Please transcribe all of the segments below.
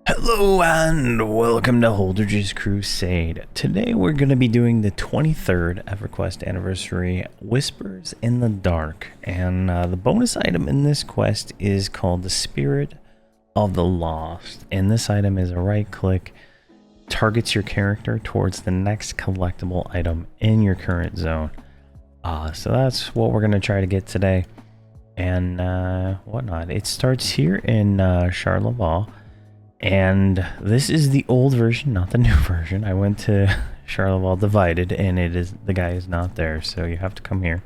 Hello and welcome to Holdredge's Crusade. Today we're going to be doing the 23rd Everquest anniversary, Whispers in the Dark, and the bonus item in this quest is called the Spirit of the Lost, and this item is a right click, targets your character towards the next collectible item in your current zone. So that's what we're going to try to get today and whatnot. It starts here in Charlevoix. And this is the old version, not the new version. I went to Charlevoix Divided, and the guy is not there, so you have to come here.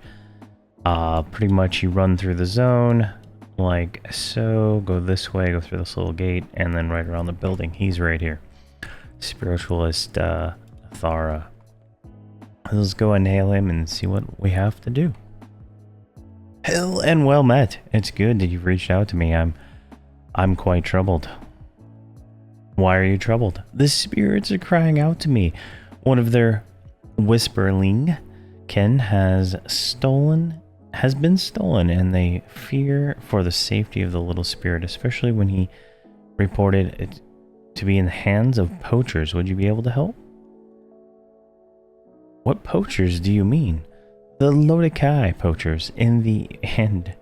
Pretty much you run through the zone, like so, go this way, go through this little gate, and then right around the building. He's right here. Spiritualist Thara. Let's go and hail him and see what we have to do. Hail and well met. It's good that you've reached out to me. I'm quite troubled. Why are you troubled? The spirits are crying out to me. One of their whisperling kin has been stolen, and they fear for the safety of the little spirit, especially when he reported it to be in the hands of poachers. Would you be able to help? What poachers do you mean? The Lodekai poachers in the end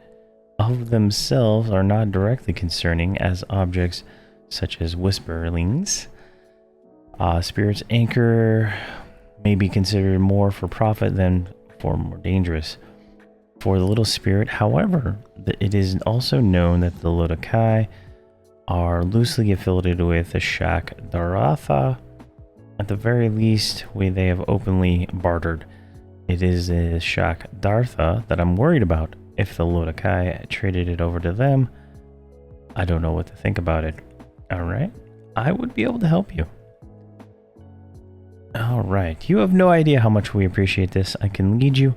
of themselves are not directly concerning as objects such as whisperlings. Spirit's anchor may be considered more for profit than for more dangerous. For the little spirit, however, it is also known that the Lodekai are loosely affiliated with the Shak Daratha. At the very least, they have openly bartered. It is the Shak Dartha that I'm worried about. If the Lodekai traded it over to them, I don't know what to think about it. Alright, I would be able to help you. Alright, you have no idea how much we appreciate this. I can lead you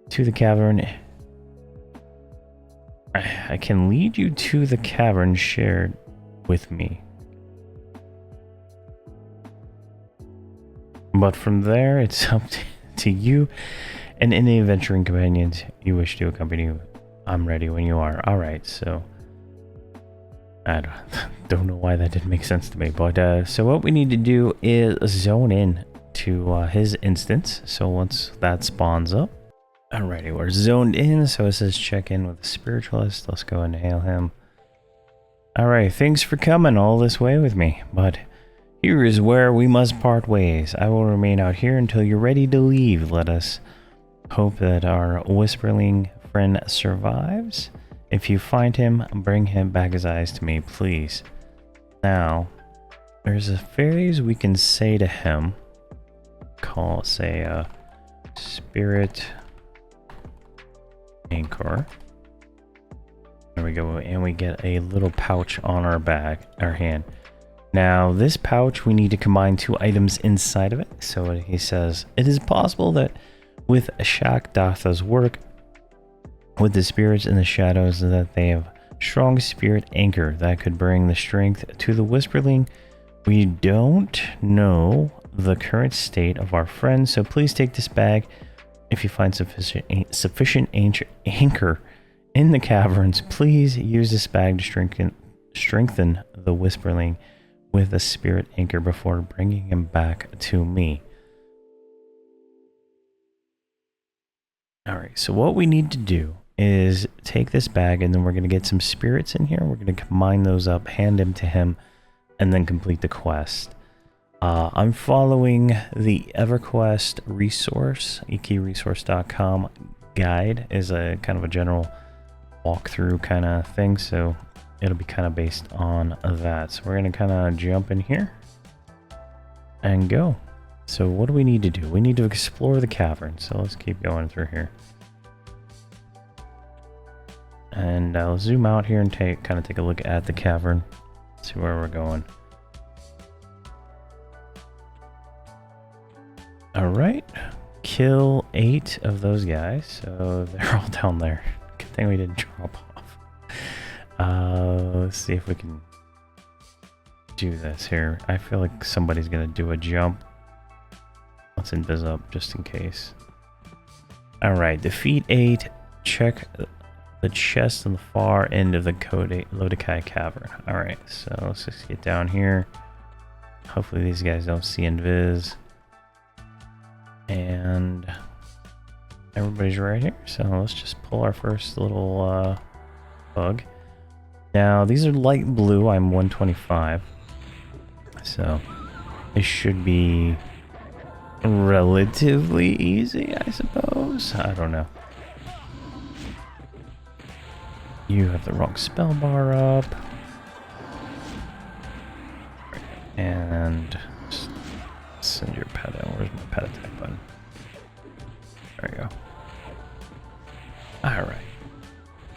to the cavern. I can lead you to the cavern shared with me. But from there, it's up to you and any adventuring companions you wish to accompany you. I'm ready when you are. Alright, so I don't know why that didn't make sense to me, but so what we need to do is zone in to his instance. So once that spawns up, alrighty, we're zoned in. So it says check in with the spiritualist. Let's go and hail him. Alright, thanks for coming all this way with me, but here is where we must part ways. I will remain out here until you're ready to leave. Let us hope that our whisperling friend survives. If you find him, bring him back his eyes to me, please. Now, there's a phrase we can say to him. Say, spirit anchor. There we go, and we get a little pouch on our hand. Now, this pouch, we need to combine two items inside of it. So he says, it is possible that with Shak Datha's work, with the spirits in the shadows, that they have strong spirit anchor that could bring the strength to the whisperling. We don't know the current state of our friends, so please take this bag. If you find sufficient anchor in the caverns, please use this bag to strengthen the whisperling with a spirit anchor before bringing him back to me. Alright, so what we need to do is take this bag, and then we're going to get some spirits in here. We're going to combine those up, hand them to him, and then complete the quest. I'm following the Everquest resource, EQ23.com guide is a kind of a general walkthrough kind of thing, so it'll be kind of based on that. So we're going to kind of jump in here and go. So what do we need to do? We need to explore the cavern, so let's keep going through here. And I'll zoom out here and take a look at the cavern, see where we're going. Alright, kill 8 of those guys, so they're all down there. Good thing we didn't drop off. Let's see if we can do this here. I feel like somebody's gonna do a jump. Let's invis up just in case. Alright, defeat 8, check the chest on the far end of the Lodekai cavern. Alright, so let's just get down here. Hopefully these guys don't see invis. And everybody's right here, so let's just pull our first little bug. Now these are light blue, I'm 125, so it should be relatively easy, I suppose. I don't know. You have the wrong spell bar up. And just send your pet in. Where's my pet attack button? There we go. Alright.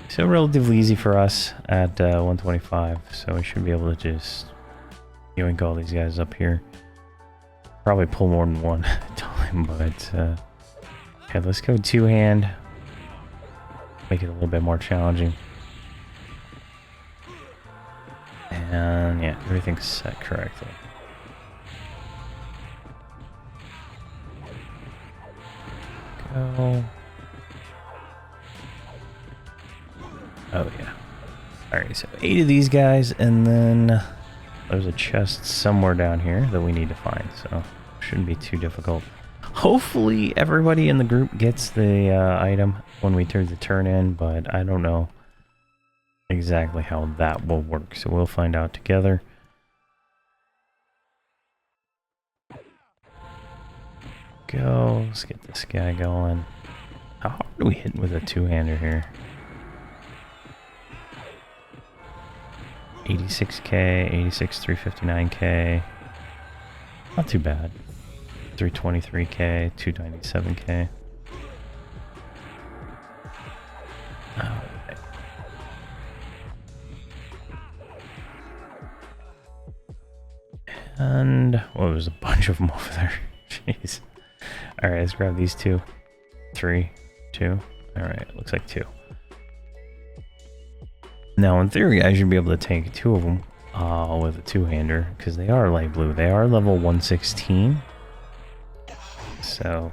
So relatively easy for us at 125. So we should be able to just yoink all these guys up here. Probably pull more than one at a time, but okay, let's go two-hand. Make it a little bit more challenging. And yeah, everything's set correctly. Go. Oh yeah. Alright, so 8 of these guys, and then there's a chest somewhere down here that we need to find, so shouldn't be too difficult. Hopefully everybody in the group gets the item when we turn the turn in, but I don't know exactly how that will work, so we'll find out together. Go, let's get this guy going. How hard do we hit with a two-hander here? 86k, 86, 359k. Not too bad. 323k, 297k. Alright. And well, there's a bunch of them over there. Jeez. Alright, let's grab these 2. 3, 2. Alright, looks like 2. Now, in theory, I should be able to tank 2 of them with a two-hander, because they are light blue. They are level 116. So,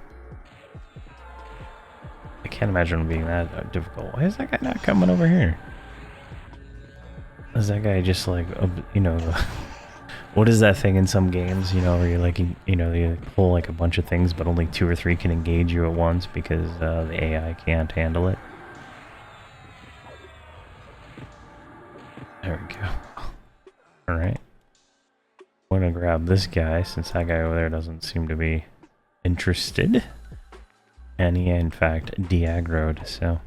I can't imagine them being that difficult. Why is that guy not coming over here? Is that guy just like, you know, what is that thing in some games, you know, where you're like, you know, you pull like a bunch of things, but only 2 or 3 can engage you at once because the AI can't handle it? There we go. Alright. I'm gonna grab this guy since that guy over there doesn't seem to be interested. And he, in fact, de-aggroed, so.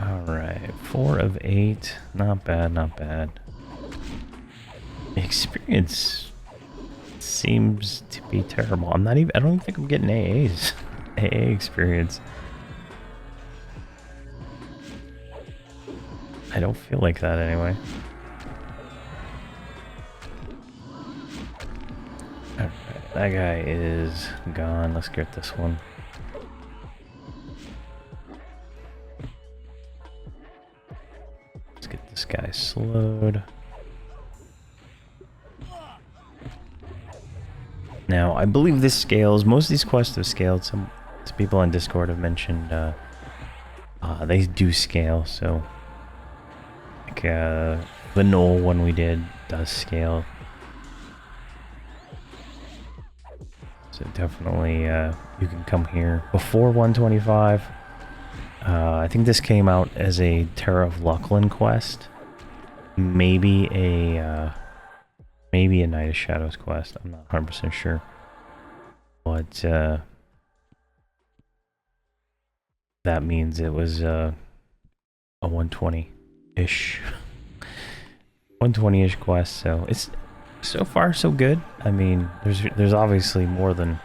Alright. 4 of 8. Not bad, not bad. The experience seems to be terrible. I don't even think I'm getting AAs. AA experience. I don't feel like that anyway. Alright, that guy is gone. Let's get this one. Let's get this guy slowed. Now, I believe this scales. Most of these quests have scaled. Some people on Discord have mentioned they do scale, so the Knoll one we did does scale. So definitely you can come here before 125. I think this came out as a Terra of Lucklin quest. Maybe a Night of Shadows quest. I'm not 100% sure. But that means it was a 120-ish 120-ish quest, so it's so far so good. I mean, there's obviously more than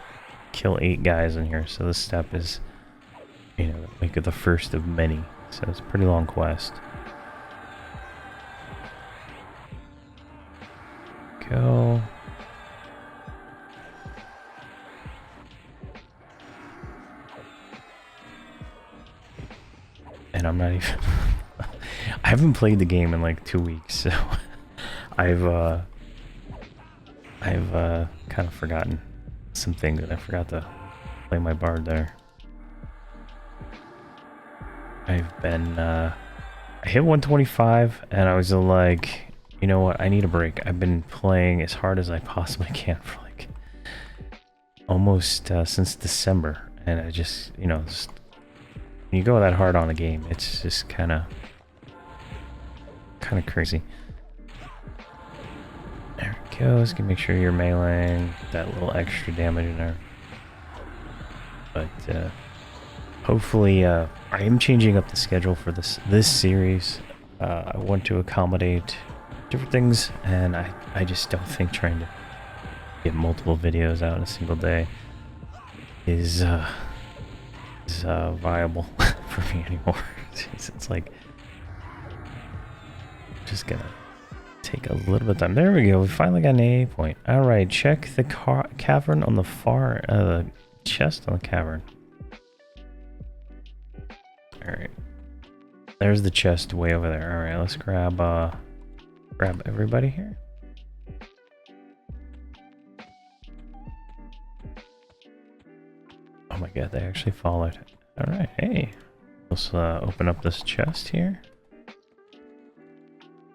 kill 8 guys in here, so this step is, you know, like the first of many, so it's a pretty long quest. Go. And I'm not even I haven't played the game in like 2 weeks, so I've kind of forgotten some things, and I forgot to play my bard there. I've been, I hit 125 and I was like, you know what, I need a break. I've been playing as hard as I possibly can for like almost since December. And I just, you know, just, when you go that hard on a game, it's just kind of crazy. There it goes. Can make sure you're meleeing that little extra damage in there. But hopefully, I am changing up the schedule for this series. I want to accommodate different things, and I just don't think trying to get multiple videos out in a single day is viable for me anymore. It's like just gonna take a little bit of time. There we go. We finally got an A point. All right, check the cavern on the far chest on the cavern. All right, there's the chest way over there. All right, let's grab everybody here. Oh my god, they actually followed. All right, hey, let's open up this chest here.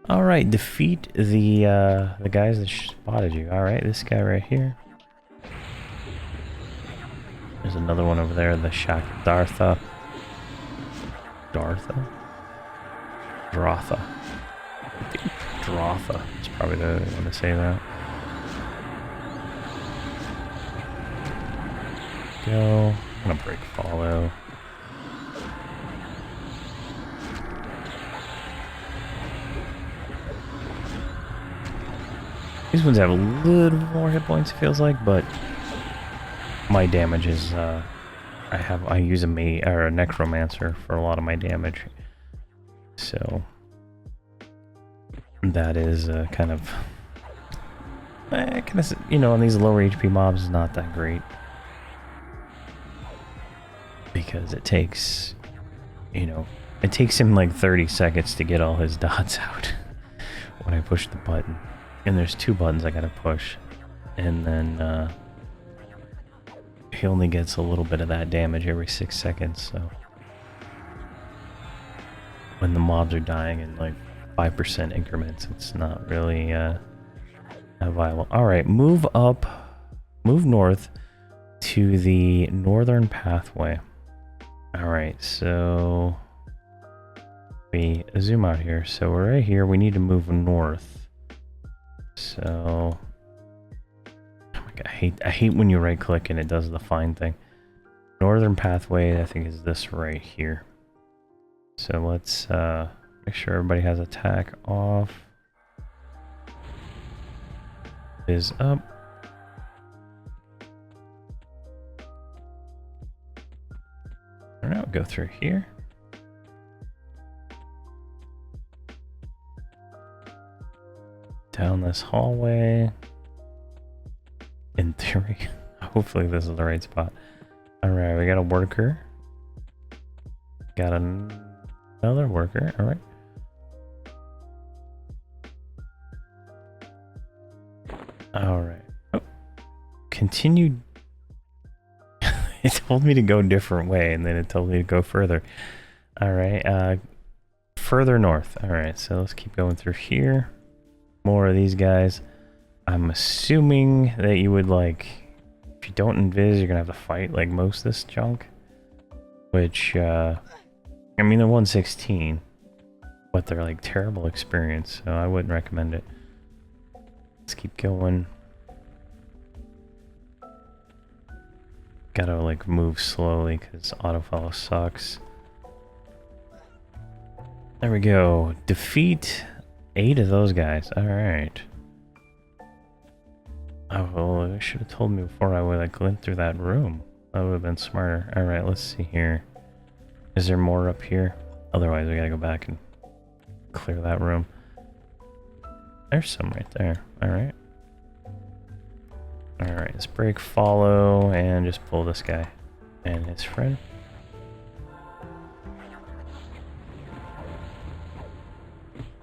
All right, defeat the guys that spotted you. All right, this guy right here. There's another one over there, the Dartha. Drotha. Drotha. It's probably the one to say that. Go. I'm gonna break follow. These ones have a little more hit points, it feels like, but my damage is I use a necromancer for a lot of my damage, so that is kind of you know, on these lower HP mobs is not that great because it takes, you know, it takes him like 30 seconds to get all his dots out when I push the button. And there's two buttons I gotta push, and then he only gets a little bit of that damage every 6 seconds. So when the mobs are dying in like 5% increments, it's not really not viable. All right, move north to the northern pathway. All right, so we zoom out here. So we're right here. We need to move north. So, oh my god, I hate when you right click and it does the find thing. Northern pathway, I think, is this right here. So let's make sure everybody has attack off. Is up. All right, we'll go through here. Down this hallway. In theory. Hopefully this is the right spot. Alright, we got a worker. Got another worker. Alright. Alright. Oh. Continue. It told me to go a different way, and then it told me to go further. Alright, further north. Alright, so let's keep going through here. More of these guys. I'm assuming that you would, like, if you don't invis, you're gonna have to fight like most of this junk. Which, I mean, they're 116, but they're like terrible experience, so I wouldn't recommend it. Let's keep going. Gotta like move slowly because autofollow sucks. There we go. Defeat 8 of those guys. Alright. Oh, well, you should have told me before I would like went through that room. That would have been smarter. Alright, let's see here. Is there more up here? Otherwise, we gotta go back and clear that room. There's some right there. Alright. Alright, let's break follow and just pull this guy and his friend.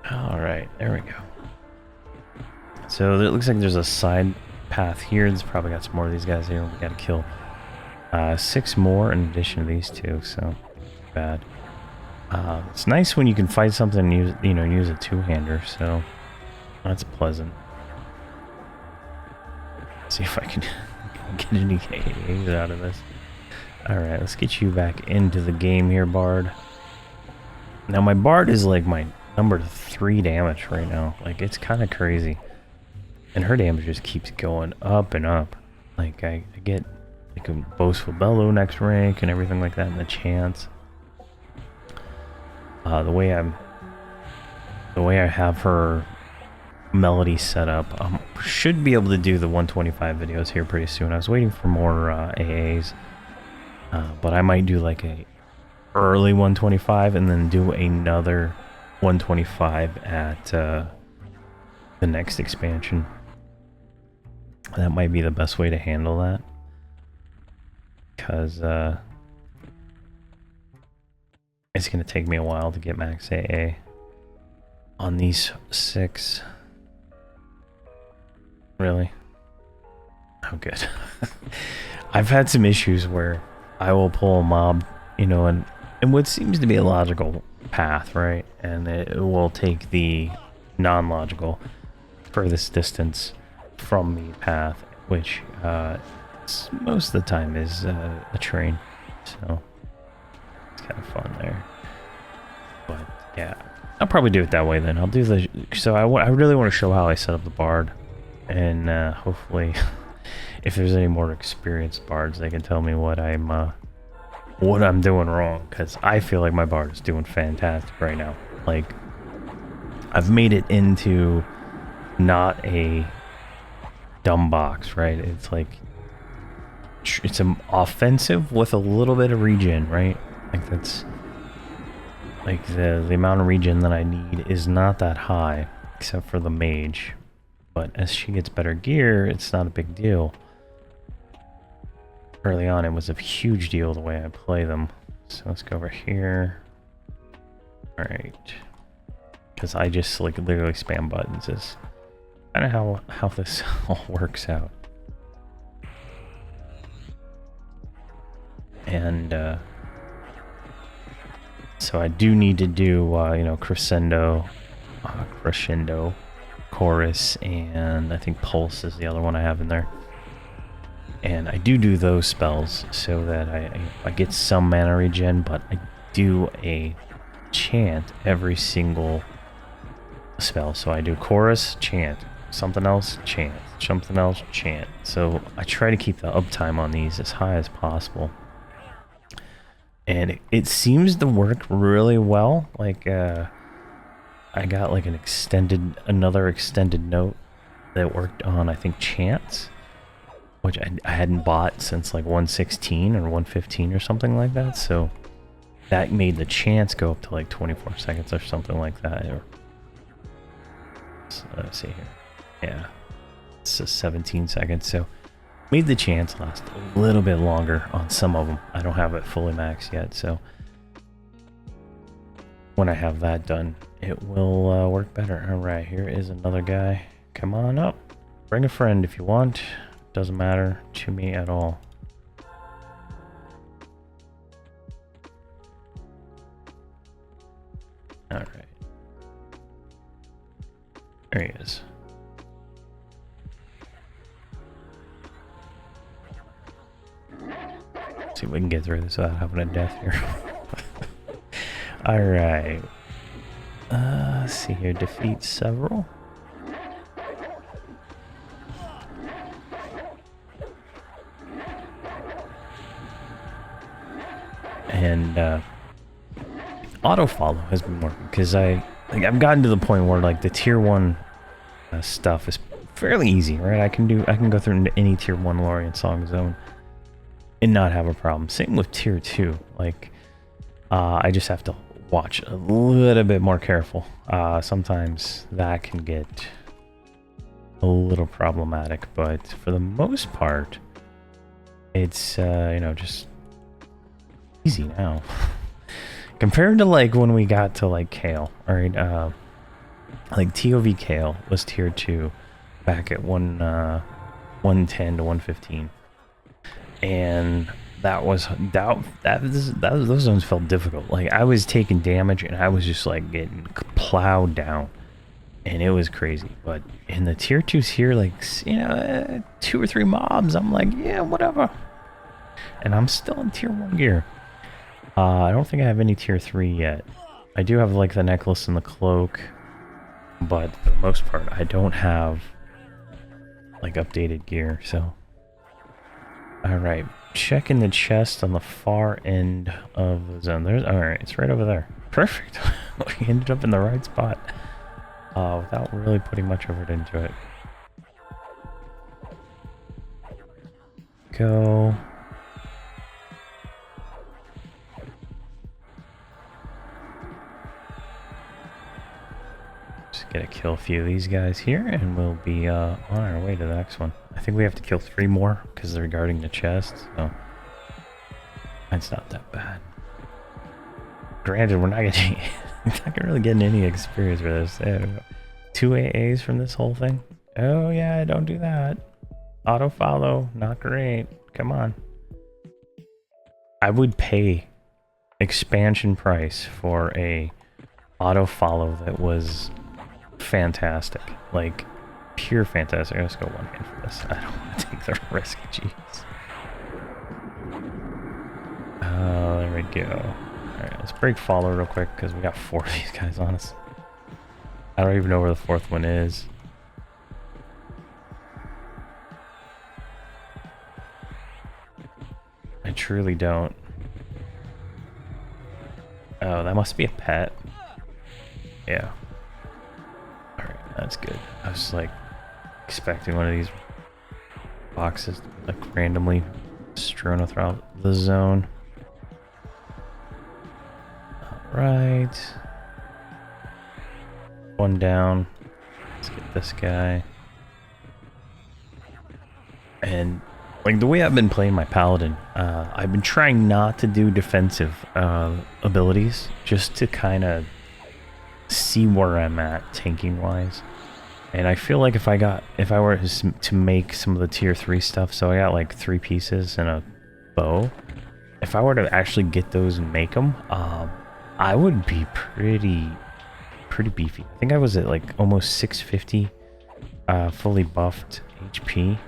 Alright, there we go. So it looks like there's a side path here. There's probably got some more of these guys here. We gotta kill 6 more in addition to these 2, so bad. It's nice when you can fight something and use, use a two-hander, so that's pleasant. Let's see if I can get any AAs out of this. Alright, let's get you back into the game here, Bard. Now, my Bard is like my number 3 damage right now. Like, it's kind of crazy. And her damage just keeps going up and up. Like, I get like a Boastful Bellow next rank and everything like that, and the chance. The way I have her melody set up, should be able to do the 125 videos here pretty soon. I was waiting for more AAs, but I might do like a early 125 and then do another 125 at the next expansion. That might be the best way to handle that, because it's going to take me a while to get max AA on these 6. Really? Oh, good. I've had some issues where I will pull a mob, and what seems to be a logical path, right? And it will take the non-logical furthest distance from the path, which most of the time is a train. So it's kind of fun there. But yeah, I'll probably do it that way then. I'll do the... So I really want to show how I set up the Bard. And hopefully, if there's any more experienced bards, they can tell me what I'm doing wrong, because I feel like my Bard is doing fantastic right now. Like, I've made it into not a dumb box, right? It's like it's an offensive with a little bit of regen, right? Like, that's like the amount of regen that I need is not that high, except for the mage. But as she gets better gear, it's not a big deal. Early on, it was a huge deal the way I play them. So let's go over here. Alright. Because I just like literally spam buttons. Is kind of how this all works out. And so I do need to do crescendo, chorus, and I think pulse is the other one I have in there. And I do those spells so that I get some mana regen, but I do a chant every single spell. So I do chorus, chant, something else, chant, something else, chant. So I try to keep the uptime on these as high as possible. And it seems to work really well. Like, I got like another extended note that worked on, I think, chants, which I hadn't bought since like 116 or 115 or something like that. So that made the chants go up to like 24 seconds or something like that. Let's see here. Yeah, it's 17 seconds. So made the chants last a little bit longer on some of them. I don't have it fully maxed yet, so when I have that done, it will work better. Alright, here is another guy. Come on up. Bring a friend if you want. Doesn't matter to me at all. Alright. There he is. See if we can get through this without having a death here. Alright. Let's see here. Defeat several. And auto follow has been working, because I've gotten to the point where like the tier 1 stuff is fairly easy, right? I can go through any tier 1 Lorien Song Zone and not have a problem. Same with tier 2. Like, I just have to watch a little bit more careful. Sometimes that can get a little problematic, but for the most part, it's just easy now. Compared to like when we got to like Kale, alright, like TOV Kale was tier 2 back at 110 to 115. And those zones felt difficult. Like I was taking damage and I was just like getting plowed down, and it was crazy. But in the tier 2s here, like, you know, 2 or 3 mobs, I'm like, yeah, whatever. And I'm still in tier 1 gear. I don't think I have any tier 3 yet. I do have like the necklace and the cloak, but for the most part, I don't have like updated gear. So, all right, checking the chest on the far end of the zone. There's all right. It's right over there. Perfect. We ended up in the right spot without really putting much effort into it. Go. Just gotta kill a few of these guys here, and we'll be on our way to the next one. I think we have to kill 3 more because they're guarding the chest, so it's not that bad. Granted, we're not getting, not really getting any experience for this. 2 AAs from this whole thing. Oh yeah, don't do that. Auto follow, not great. Come on. I would pay expansion price for a auto follow that was fantastic, like pure fantastic. Let's go one hand for this. I don't want to take the risk. Jeez. There we go. All right, let's break follow real quick because we got 4 of these guys on us. I don't even know where the 4th one is. I truly don't. Oh, that must be a pet. Yeah. Alright, that's good. I was like expecting one of these boxes to be like randomly strewn throughout the zone. Alright. One down. Let's get this guy. And like the way I've been playing my paladin, I've been trying not to do defensive abilities just to kind of see where I'm at tanking wise. And I feel like if I were to make some of the tier 3 stuff, so I got like 3 pieces and a bow, if I were to actually get those and make them, I would be pretty beefy. I think I was at like almost 650 fully buffed HP.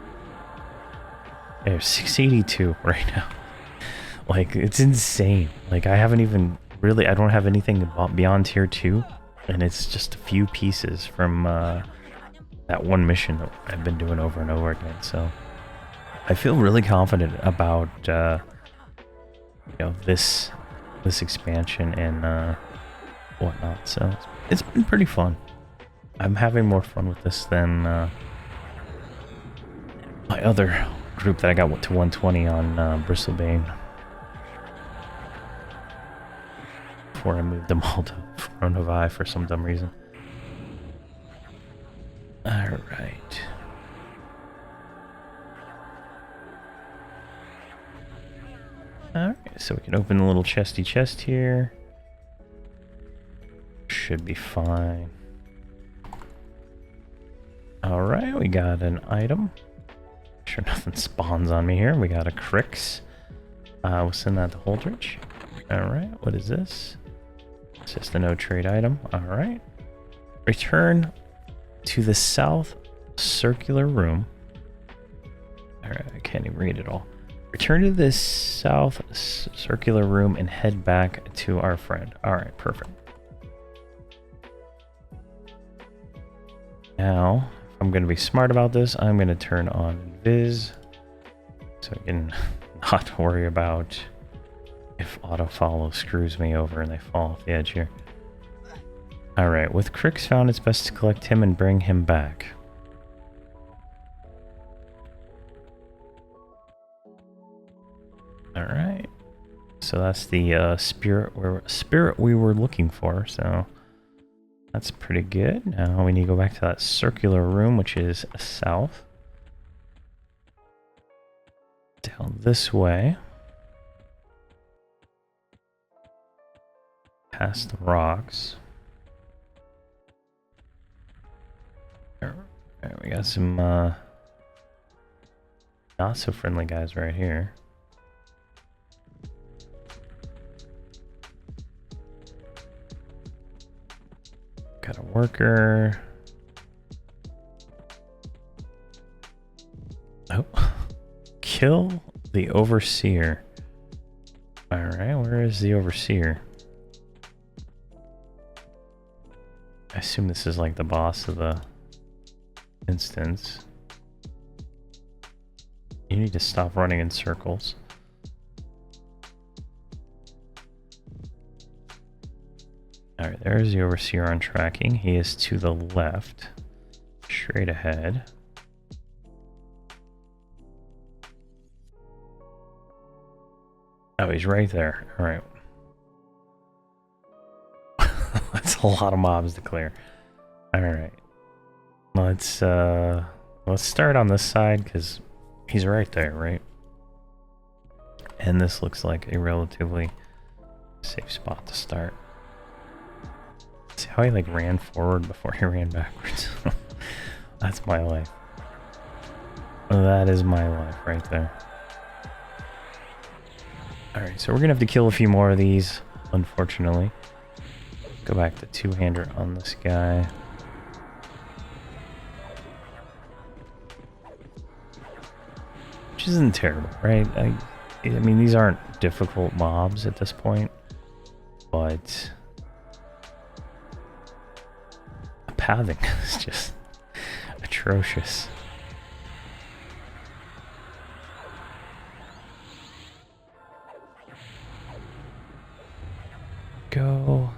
There's 682 right now. Like, it's insane. Like, I haven't even really, I don't have anything beyond tier 2, and it's just a few pieces from that one mission that I've been doing over and over again. So I feel really confident about you know, this expansion and whatnot. So it's been pretty fun. I'm having more fun with this than my other group that I got to 120 on Bristlebane before I moved them all to Fronovi for some dumb reason. Alright. Alright, so we can open the little chesty chest here. Should be fine. Alright, we got an item. Sure nothing spawns on me here. We got a Crix. We'll send that to Holdredge. Alright, what is this? It's just a no trade item. Alright. Return to the south circular room. Alright, I can't even read it all. Return to this south circular room and head back to our friend. Alright, perfect. Now, if I'm going to be smart about this, I'm going to turn on Viz so I can not worry about if auto-follow screws me over and they fall off the edge here. Alright, with Crix found, it's best to collect him and bring him back. Alright, so that's the spirit we were looking for, so that's pretty good. Now we need to go back to that circular room, which is south. Down this way. Past the rocks. There, we got some not so friendly guys right here. worker. Oh, kill the overseer. Alright, where is the overseer? I assume this is like the boss of the instance. You need to stop running in circles. Alright, there's the overseer on tracking. He is to the left. Straight ahead. Oh, he's right there. Alright. That's a lot of mobs to clear. Alright. Let's start on this side, because he's right there, right? And this looks like a relatively safe spot to start. See how he like ran forward before he ran backwards? That's my life. That is my life right there. Alright, so we're gonna have to kill a few more of these, unfortunately. Go back to two-hander on this guy. Which isn't terrible, right? I mean, these aren't difficult mobs at this point, but the pathing is just atrocious. Go.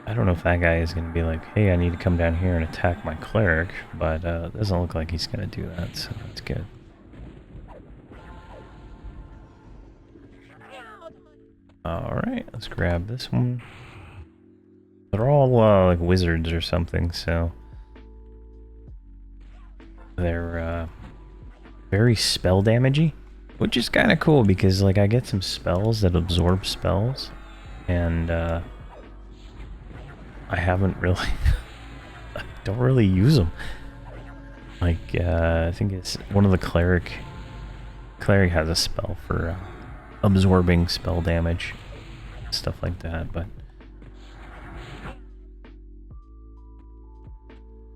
I don't know if that guy is going to be like, hey, I need to come down here and attack my cleric, but it doesn't look like he's going to do that, so that's good. Alright, let's grab this one. They're all like wizards or something, so they're very spell damagey, which is kind of cool because like I get some spells that absorb spells, and I haven't really, I don't really use them. Like I think it's one of the cleric has a spell for absorbing spell damage, stuff like that, but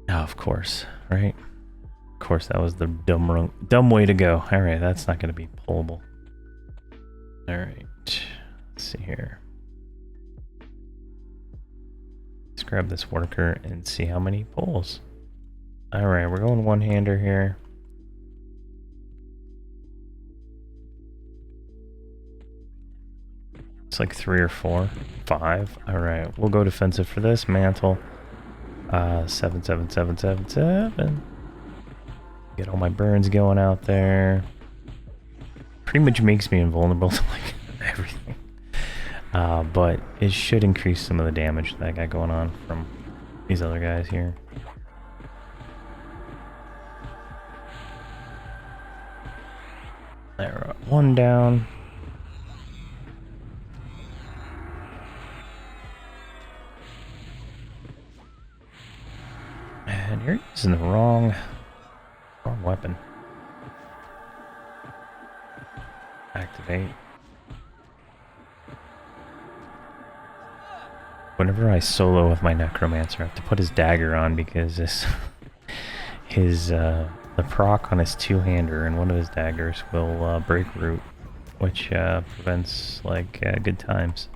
oh, of course, right? Of course, that was the dumb way to go. All right, that's not going to be pullable. All right, let's see here. Let's grab this worker and see how many pulls. All right, we're going one-hander here. It's like 3 or 4, 5. All right, we'll go defensive for this mantle. 7, 7, 7, 7, 7. Get all my burns going out there. Pretty much makes me invulnerable to like everything. But it should increase some of the damage that I got going on from these other guys here. There, one down. And you're using the wrong weapon. Activate. Whenever I solo with my necromancer, I have to put his dagger on because the proc on his two-hander and one of his daggers will break root, which prevents like good times.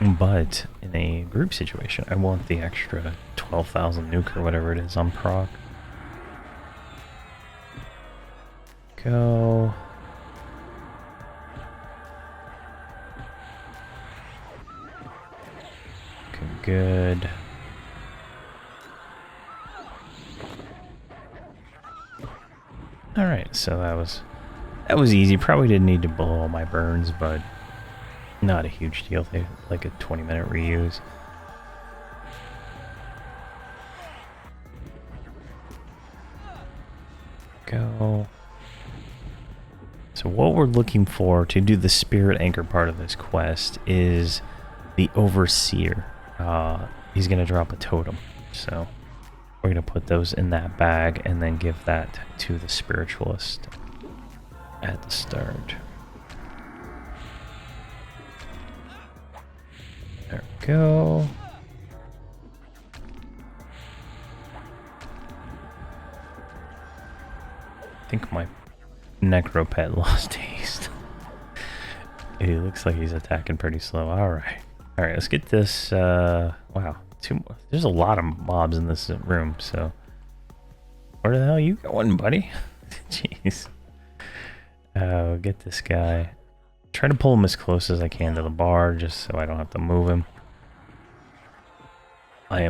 But in a group situation, I want the extra 12,000 nuke or whatever it is on proc. Go. Okay, good. All right, so that was easy. Probably didn't need to blow all my burns, but not a huge deal. They like a 20-minute reuse. Go. So what we're looking for to do the spirit anchor part of this quest is the overseer. He's gonna drop a totem, so we're gonna put those in that bag and then give that to the spiritualist at the start. There we go. I think my necropet lost haste. He looks like he's attacking pretty slow. Alright. Alright, let's get this, wow. There's a lot of mobs in this room, so... Where the hell are you going, buddy? Jeez. Get this guy. Try to pull him as close as I can to the bar, just so I don't have to move him. I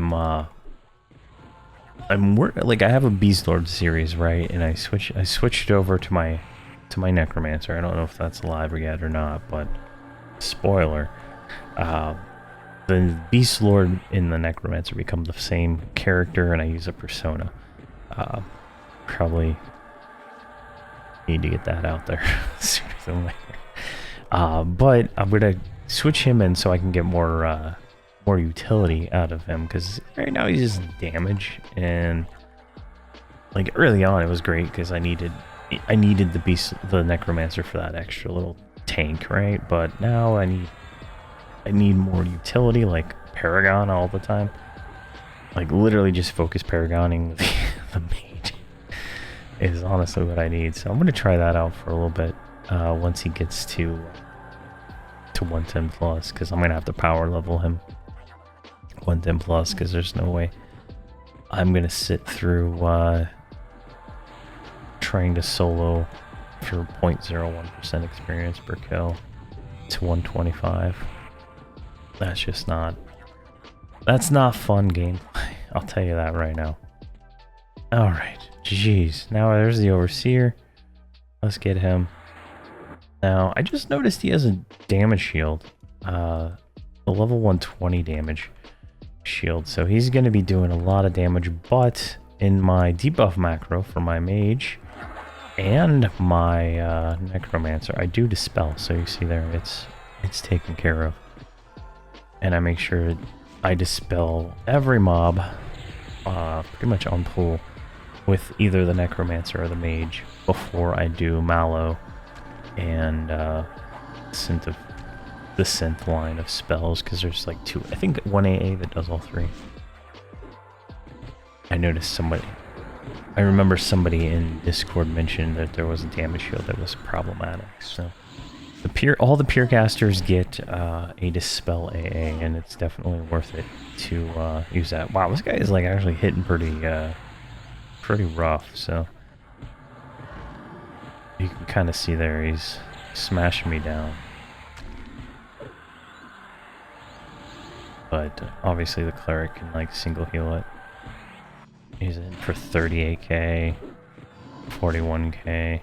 have a Beast Lord series, right? And I switched over to my Necromancer. I don't know if that's alive yet or not, but spoiler. The Beast Lord and the Necromancer become the same character, and I use a persona. Probably need to get that out there sooner than later. But I'm gonna switch him in so I can get more utility out of him, because right now he's just damage, and like early on it was great because I needed the Necromancer for that extra little tank, right? But now I need more utility, like Paragon all the time. Like literally just focus Paragoning the mage is honestly what I need. So I'm gonna try that out for a little bit once he gets to 110 plus, because I'm gonna have to power level him 110 plus, because there's no way I'm gonna sit through trying to solo for 0.01% experience per kill to 125. That's not fun gameplay. I'll tell you that right now. Alright, jeez. Now there's the Overseer. Let's get him. Now, I just noticed he has a damage shield. A level 120 damage shield. So he's going to be doing a lot of damage, but in my debuff macro for my mage and my necromancer, I do dispel. So you see there, it's taken care of. And I make sure I dispel every mob pretty much on pull with either the necromancer or the mage before I do Mallow and the synth line of spells, because there's like two, I think one AA that does all three. I remember somebody in Discord mentioned that there was a damage shield that was problematic. So all the Purecasters get a Dispel AA, and it's definitely worth it to use that. Wow, this guy is like actually hitting pretty rough. So you can kind of see there, he's smashing me down. But obviously the cleric can like single heal it. He's in for 38k, 41k.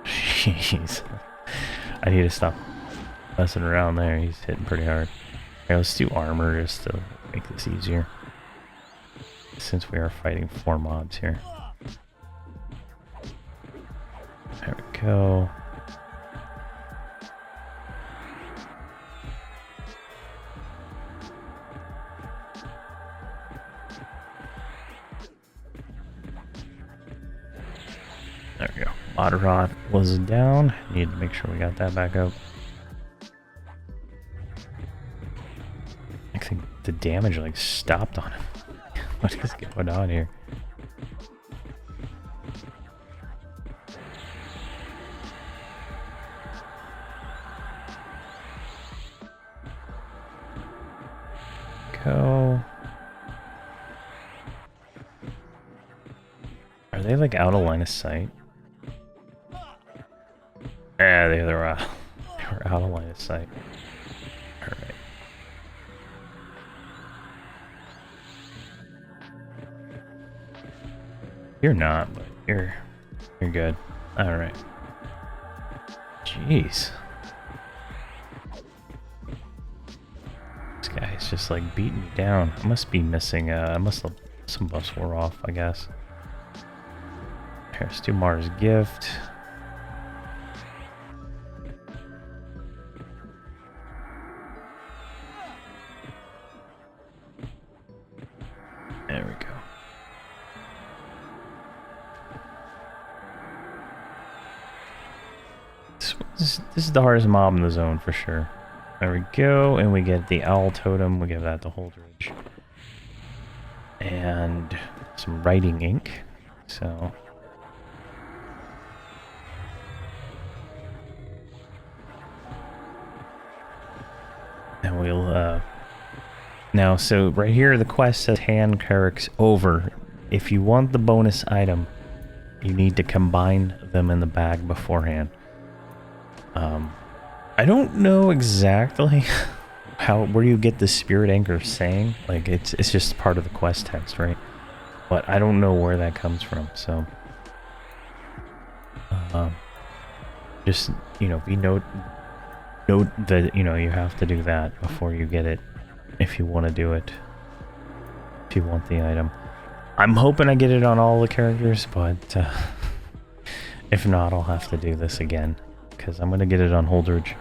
Jeez. I need to stop messing around there. He's hitting pretty hard. Okay, let's do armor just to make this easier, since we are fighting 4 mobs here. There we go. There we go. Moderat was down. Need to make sure we got that back up. I think the damage like stopped on him. What is going on here? Go. Are they like out of line of sight? Yeah, they were out of line of sight. Alright. You're not, but you're good. Alright. Jeez. This guy's just like beating me down. I must be missing some buffs wore off, I guess. Here, let's do Mars Gift. There we go. This is the hardest mob in the zone for sure. There we go, and we get the owl totem. We give that to Holdredge. And some writing ink. So... and we'll, now, so right here, the quest says hand carrocks over. If you want the bonus item, you need to combine them in the bag beforehand. I don't know exactly where you get the spirit anchor saying. Like, it's just part of the quest text, right? But I don't know where that comes from, so... just, you know, note that, you know, you have to do that before you get it, if you want to do it, if you want the item. I'm hoping I get it on all the characters, but if not, I'll have to do this again, because I'm going to get it on Holdredge.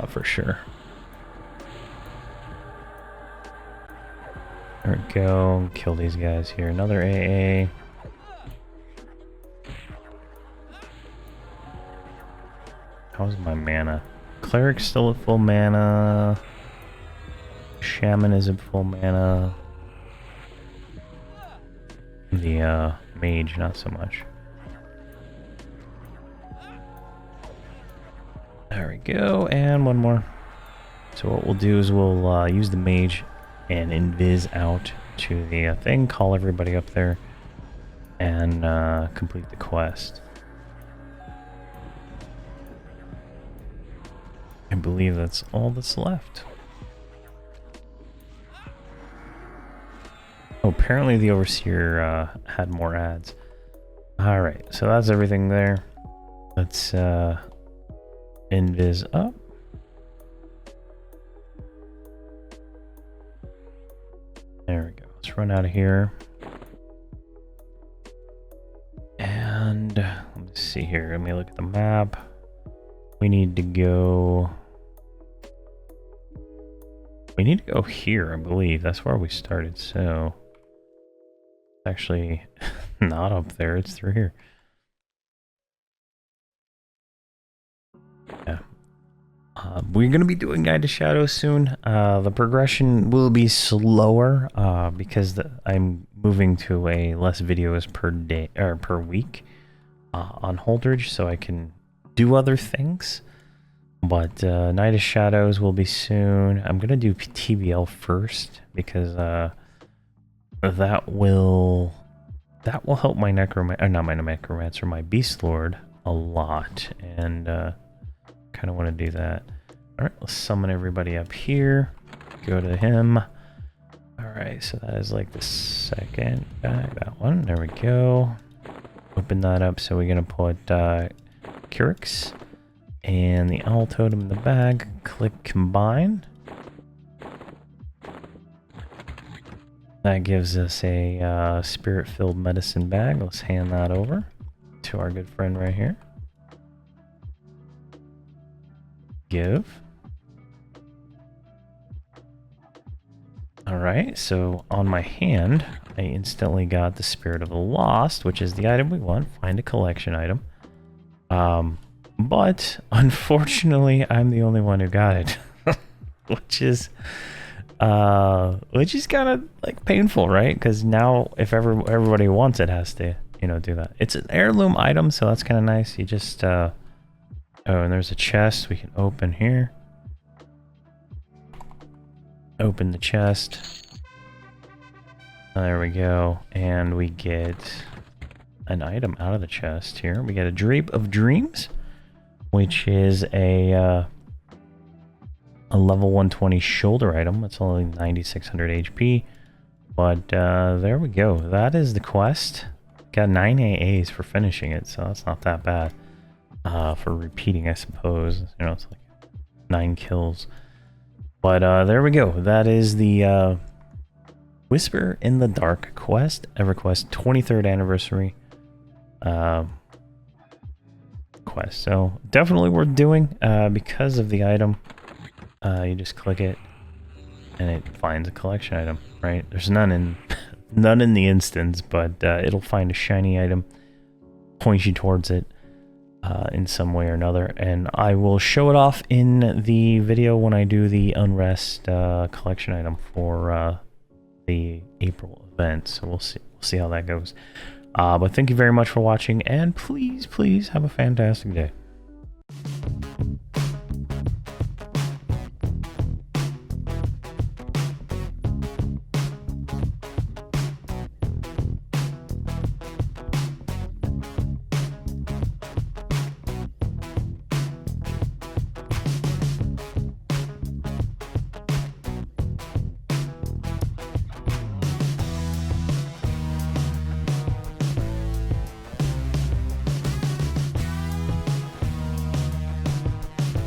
For sure. There we go. Kill these guys here. Another AA. How's my mana? Cleric's still at full mana. Shaman is at full mana. The mage, not so much. There we go, and one more. So what we'll do is we'll use the mage and invis out to the thing, call everybody up there, and complete the quest. I believe that's all that's left. Oh, apparently the Overseer had more ads. Alright, so that's everything there. Let's invis up. There we go. Let's run out of here. And let's see here. Let me look at the map. We need to go... we need to go here, I believe. That's where we started, so... it's actually not up there, it's through here. Yeah. We're going to be doing Guide to Shadows soon. The progression will be slower because I'm moving to a less videos per day or per week on Holdredge, so I can do other things. But Night of Shadows will be soon. I'm going to do TBL first because that will help my necromancer, not my necromancer, my beast lord a lot, and kind of want to do that. All right, let's summon everybody up here. Go to him. All right, so that is like the second bag. That one. There we go. Open that up. So we're gonna put Kyrix and the owl totem in the bag. Click combine. That gives us a spirit-filled medicine bag. Let's hand that over to our good friend right here. Give. Alright, so on my hand, I instantly got the Spirit of the Lost, which is the item we want. Find a collection item. But, unfortunately, I'm the only one who got it. which is kind of, like, painful, right? Because now, if everybody wants it, has to, you know, do that. It's an heirloom item, so that's kind of nice. You just, oh, and there's a chest we can open here. Open the chest. There we go. And we get an item out of the chest here. We get a Drape of Dreams, which is a level 120 shoulder item. It's only 9600 HP. But there we go. That is the quest. Got 9 AAs for finishing it, so that's not that bad. For repeating, I suppose. You know, it's like 9 kills. But there we go. That is the Whisper in the Dark quest, EverQuest 23rd anniversary quest. So definitely worth doing because of the item. You just click it, and it finds a collection item. Right? There's none in the instance, but it'll find a shiny item, point you towards it. in some way or another, and I will show it off in the video when I do the Unrest collection item for the April event. So we'll see how that goes. But thank you very much for watching, and please have a fantastic day.